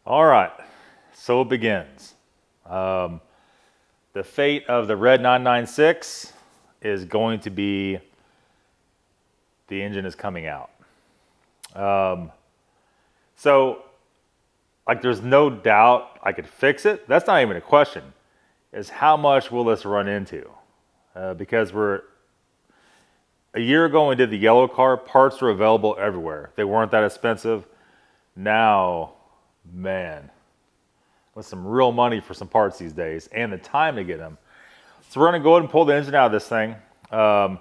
All right, so it begins. The fate of the red 996 is going to be the engine is coming out. So, like, there's no doubt I could fix it. That's not even a question. Is how much will this run into? Because we're a year ago when we did the yellow car, parts were available everywhere. They weren't that expensive. Now, man, with some real money for some parts these days and the time to get them. So we're gonna go ahead and pull the engine out of this thing. I'm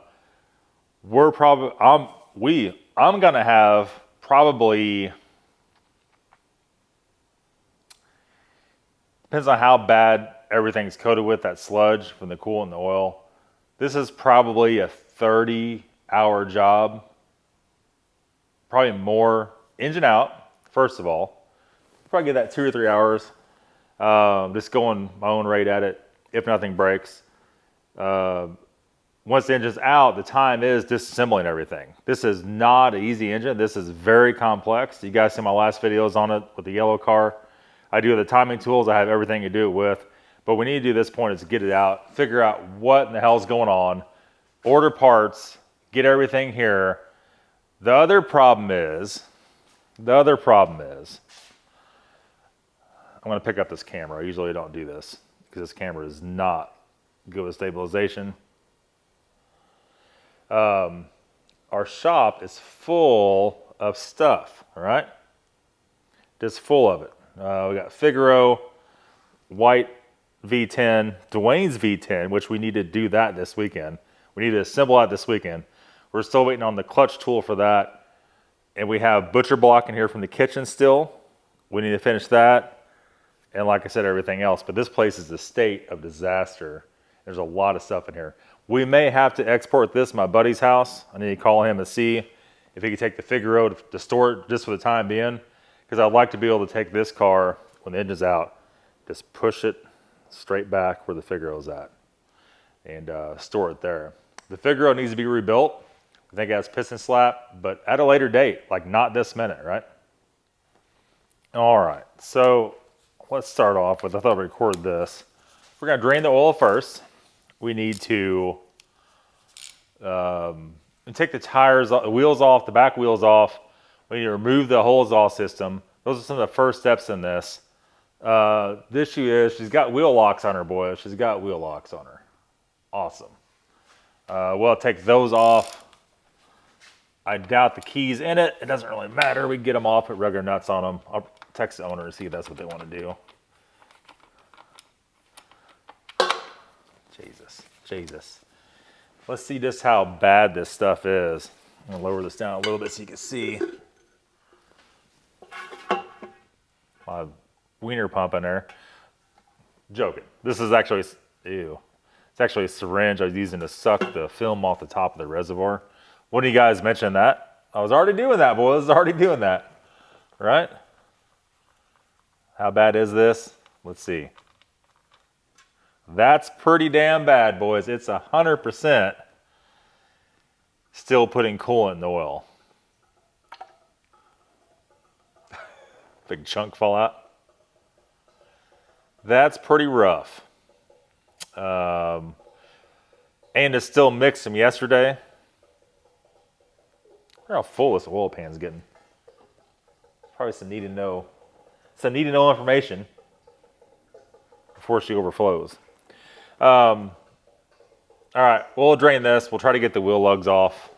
gonna have probably, depends on how bad everything's coated with that sludge from the coolant and the oil. This is probably a 30-hour job, probably more. Engine out, first of all. Probably get that 2 or 3 hours. Just going my own rate at it, if nothing breaks. Once the engine's out, the time is disassembling everything. This is not an easy engine. This is very complex. You guys see my last videos on it with the yellow car. I do the timing tools. I have everything to do it with. But we need to do this point is to get it out, figure out what in the hell's going on, order parts, get everything here. The other problem is, I'm going to pick up this camera. I usually don't do this because this camera is not good with stabilization. Our shop is full of stuff, all right? Just full of it. We got Figaro, white V10, Dwayne's V10, which we need to do that this weekend. We need to assemble that this weekend. We're still waiting on the clutch tool for that. And we have butcher block in here from the kitchen still. We need to finish that. And like I said, everything else. But this place is a state of disaster. There's a lot of stuff in here. We may have to export this to my buddy's house. I need to call him and see if he can take the Figaro to store it just for the time being. Because I'd like to be able to take this car, when the engine's out, just push it straight back where the Figaro's at. And store it there. The Figaro needs to be rebuilt. I think it has piston slap, but at a later date, like not this minute, right? All right, so let's start off with, I thought I'd record this. We're gonna drain the oil first. We need to take the tires, the wheels off, the back wheels off. We need to remove the whole exhaust system. Those are some of the first steps in this. The issue is she's got wheel locks on her, boys. She's got wheel locks on her. Awesome. We'll take those off. I doubt the key's in it. It doesn't really matter. We can get them off, put regular nuts on them. I'll text the owner and see if that's what they want to do. Jesus. Let's see just how bad this stuff is. I'm gonna lower this down a little bit so you can see. My wiener pump in there. Joking. This is actually, ew. It's actually a syringe I was using to suck the film off the top of the reservoir. One of you guys mentioned that. I was already doing that, boys. I was already doing that. Right? How bad is this? Let's see. That's pretty damn bad, boys. It's 100% still putting coolant in the oil. Big chunk fall out. That's pretty rough. And it's still mixed from yesterday. I wonder how full this oil pan's getting. Probably some need to know. Some need to know information before she overflows. All right, we'll drain this. We'll try to get the wheel lugs off,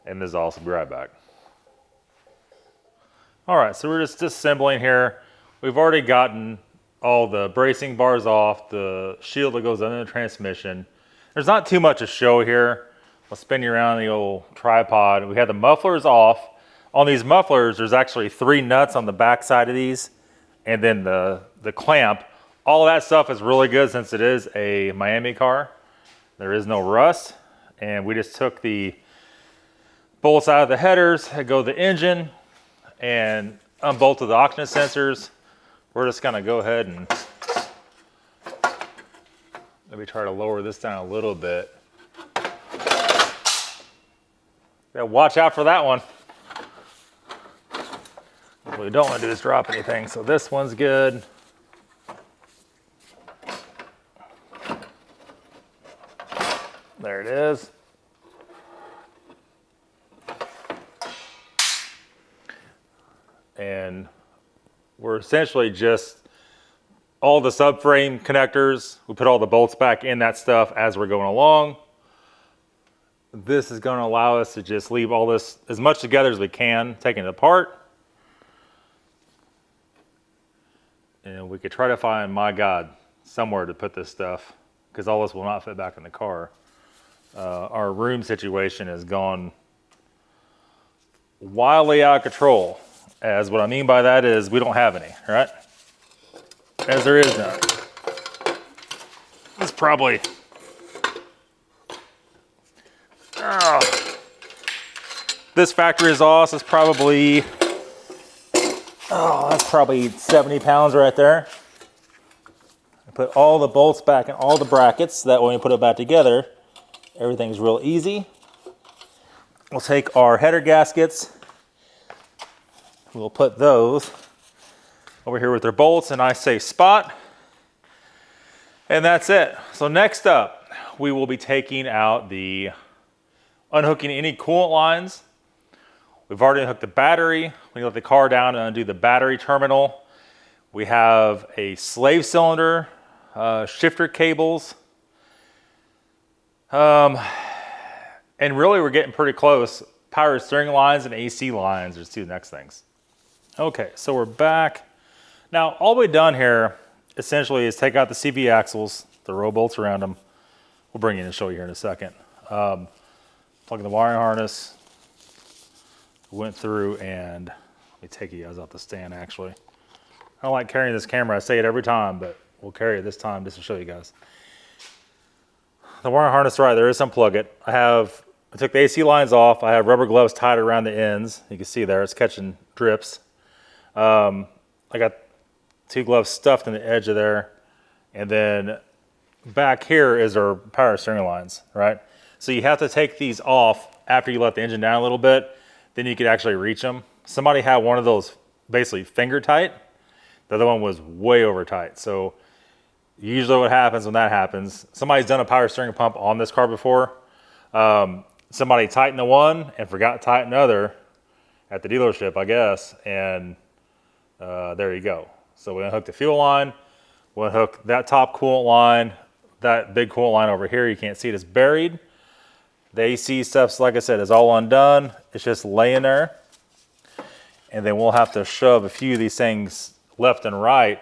and this also be right back. All right, so we're just disassembling here. We've already gotten all the bracing bars off, the shield that goes under the transmission. There's not too much to show here. I'll spin you around the old tripod. We have the mufflers off. On these mufflers, there's actually 3 nuts on the back side of these, and then the clamp. All that stuff is really good since it is a Miami car. There is no rust, and we just took the bolts out of the headers that go to the engine and unbolted the oxygen sensors. We're just gonna go ahead and maybe try to lower this down a little bit. Yeah, watch out for that one. What we don't want to do is drop anything. So this one's good. There it is. And we're essentially just all the subframe connectors. We put all the bolts back in that stuff as we're going along. This is going to allow us to just leave all this as much together as we can, taking it apart. And we could try to find, my God, somewhere to put this stuff, because all this will not fit back in the car. Our room situation has gone wildly out of control. As what I mean by that is we don't have any, right? As there is none. It's probably, this factory exhaust is probably, that's probably 70 pounds right there. I put all the bolts back in all the brackets, so that when we put it back together, everything's real easy. We'll take our header gaskets. We'll put those over here with their bolts in a nice safe spot. And that's it. So next up, we will be taking out unhooking any coolant lines. We've already unhooked the battery. We let the car down and undo the battery terminal. We have a slave cylinder, shifter cables. And really we're getting pretty close. Power steering lines and AC lines are the two next things. Okay, so we're back. Now, all we've done here essentially is take out the CV axles, the row bolts around them. We'll bring you in and show you here in a second. Plug in the wiring harness. Went through and let me take you guys off the stand actually. I don't like carrying this camera. I say it every time, but we'll carry it this time just to show you guys. The wiring harness, right, there is unplug it. I took the AC lines off. I have rubber gloves tied around the ends. You can see there, it's catching drips. I got 2 gloves stuffed in the edge of there. And then back here is our power steering lines, right? So you have to take these off after you let the engine down a little bit. Then you could actually reach them. Somebody had one of those basically finger tight. The other one was way over tight. So usually what happens when that happens, somebody's done a power steering pump on this car before. Somebody tightened the one and forgot to tighten the other at the dealership, I guess. And there you go. So we unhook the fuel line. We'll unhook that top coolant line. That big coolant line over here, you can't see it, is buried. The AC stuff's, like I said, is all undone. It's just laying there. And then we'll have to shove a few of these things left and right.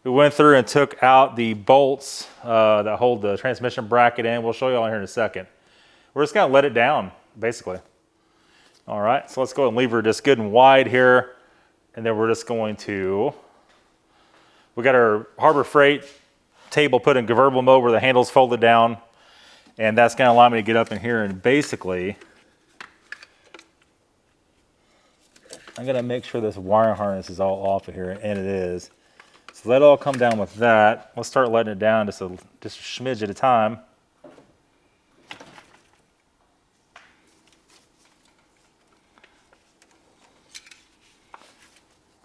We went through and took out the bolts that hold the transmission bracket in. We'll show you all here in a second. We're just gonna let it down, basically. All right, so let's go and leave her just good and wide here. And then we're just going to, we got our Harbor Freight table put in convertible mode where the handle's folded down. And that's gonna allow me to get up in here and basically, I'm gonna make sure this wire harness is all off of here, and it is. So let it all come down with that. Let's start letting it down just a smidge at a time.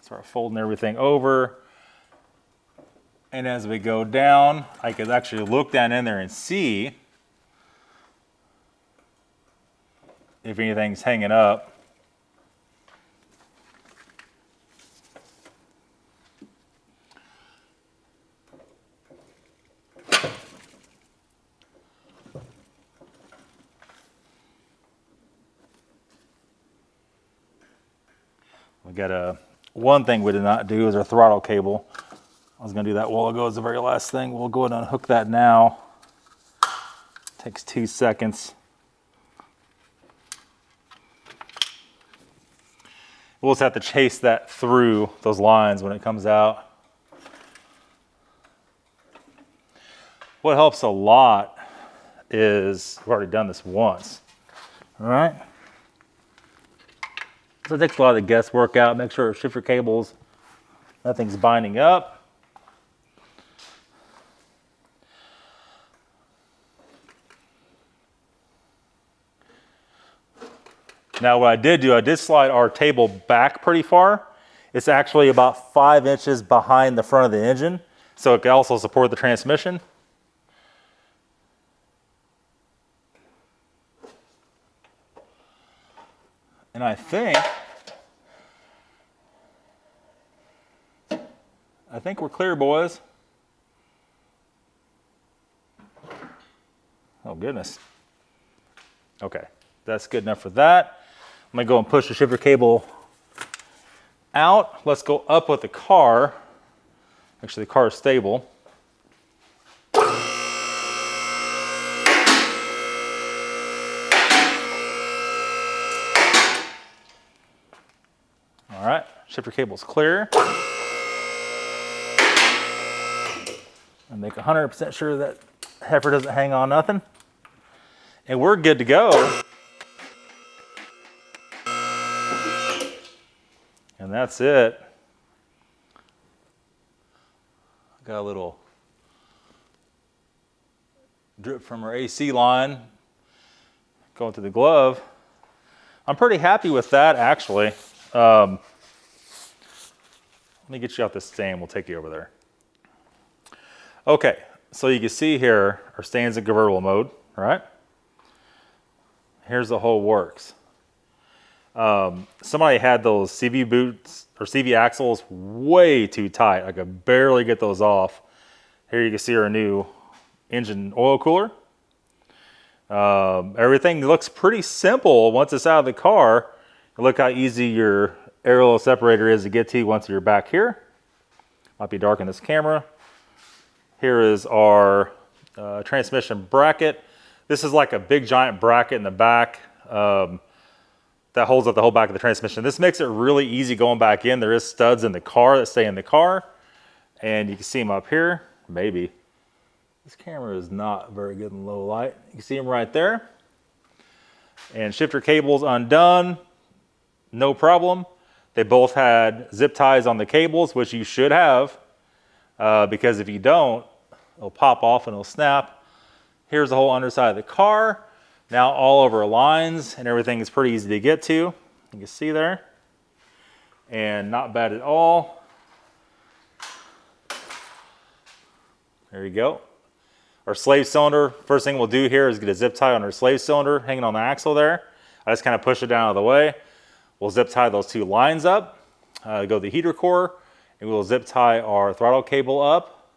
Start folding everything over. And as we go down, I could actually look down in there and see if anything's hanging up. We got one thing we did not do is our throttle cable. I was gonna do that a while ago as the very last thing. We'll go ahead and unhook that now. Takes 2 seconds. We'll just have to chase that through those lines when it comes out. What helps a lot is, we've already done this once, all right? So it takes a lot of the guesswork out, make sure shifter cables, nothing's binding up. Now what I did do, I did slide our table back pretty far. It's actually about 5 inches behind the front of the engine, so it can also support the transmission. And I think we're clear, boys. Oh goodness. Okay, that's good enough for that. I'm gonna go and push the shifter cable out. Let's go up with the car. Actually, the car is stable. All right, shifter cable's clear. And make 100% sure that heifer doesn't hang on nothing. And we're good to go. And that's it. Got a little drip from our AC line going to the glove. I'm pretty happy with that, actually. Let me get you out this stand. We'll take you over there. Okay, so you can see here our stand's in convertible mode, right? Here's the whole works. Somebody had those CV boots or CV axles way too tight. I could barely get those off. Here you can see our new engine oil cooler. Everything looks pretty simple once it's out of the car. Look how easy your aerial separator is to get to once you're back here. Might be dark in this camera. Here is our transmission bracket. This is like a big giant bracket in the back that holds up the whole back of the transmission. This makes it really easy going back in. There is studs in the car that stay in the car. And you can see them up here, maybe. This camera is not very good in low light. You can see them right there. And shifter cables undone, no problem. They both had zip ties on the cables, which you should have. Because if you don't, it'll pop off and it'll snap. Here's the whole underside of the car. Now all of our lines and everything is pretty easy to get to. You can see there. And not bad at all. There you go. Our slave cylinder, first thing we'll do here is get a zip tie on our slave cylinder hanging on the axle there. I just kind of push it down out of the way. We'll zip tie those two lines up, go to the heater core, and we'll zip tie our throttle cable up.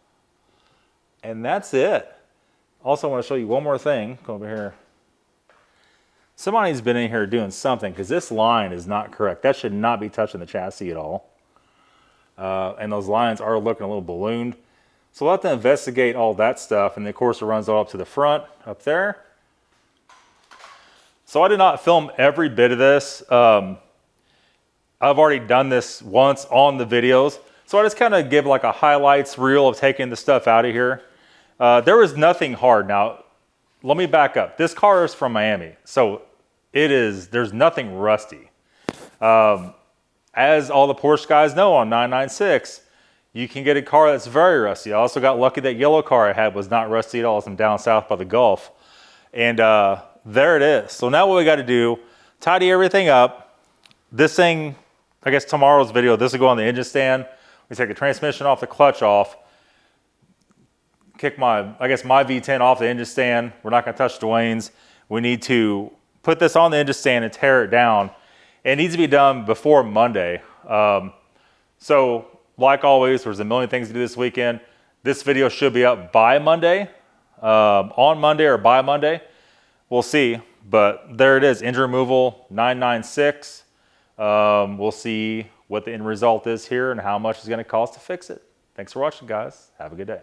And that's it. Also, I want to show you one more thing. Come over here. Somebody's been in here doing something because this line is not correct. That should not be touching the chassis at all. And those lines are looking a little ballooned. So we'll have to investigate all that stuff. And of course, it runs all up to the front up there. So I did not film every bit of this. I've already done this once on the videos. So I just kind of give like a highlights reel of taking the stuff out of here. There was nothing hard. Now, let me back up. This car is from Miami. So there's nothing rusty. As all the Porsche guys know on 996, you can get a car that's very rusty. I also got lucky that yellow car I had was not rusty at all. I'm down south by the Gulf. And there it is. So now what we got to do, tidy everything up. This thing, I guess tomorrow's video, this will go on the engine stand. We take the transmission off, the clutch off. Kick my V10 off the engine stand. We're not going to touch Dwayne's. We need to put this on the engine stand and tear it down. It needs to be done before Monday. So like always, there's a million things to do this weekend. This video should be up by Monday, on Monday or by Monday. We'll see, but there it is, engine removal 996. We'll see what the end result is here and how much it's going to cost to fix it. Thanks for watching, guys. Have a good day.